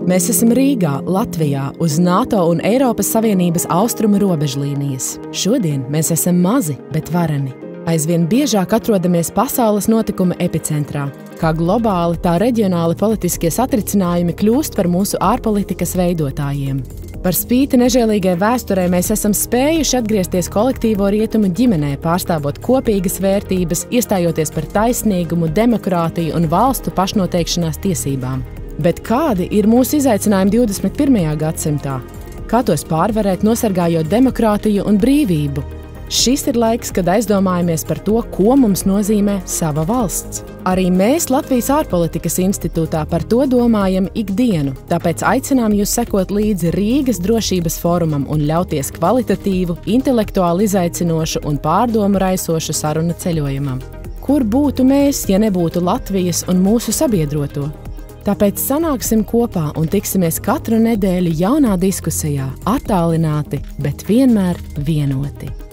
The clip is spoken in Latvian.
Mēs esam Rīgā, Latvijā, uz NATO un Eiropas Savienības austrumu robežlīnijas. Šodien mēs esam mazi, bet vareni. Aizvien biežāk atrodamies pasaules notikuma epicentrā. Kā globāli, tā reģionāli politiskie satricinājumi kļūst par mūsu ārpolitikas veidotājiem. Par spīti nežēlīgai vēsturei mēs esam spējuši atgriezties kolektīvo rietumu ģimenē, pārstāvot kopīgas vērtības, iestājoties par taisnīgumu, demokrātiju un valstu pašnoteikšanās tiesībām. Bet kādi ir mūsu izaicinājumi 21. gadsimtā? Kā tos pārvarēt, nosargājot demokrātiju un brīvību? Šis ir laiks, kad aizdomājamies par to, ko mums nozīmē sava valsts. Arī mēs Latvijas ārpolitikas institūtā par to domājam ikdienu, tāpēc aicinām jūs sekot līdzi Rīgas drošības fórumam un ļauties kvalitatīvu, intelektuāli izaicinošu un pārdomu raisošu sarunu ceļojumam. Kur būtu mēs, ja nebūtu Latvijas un mūsu sabiedroto? Tāpēc sanāksim kopā un tiksimies katru nedēļu jaunā diskusijā, attālināti, bet vienmēr vienoti.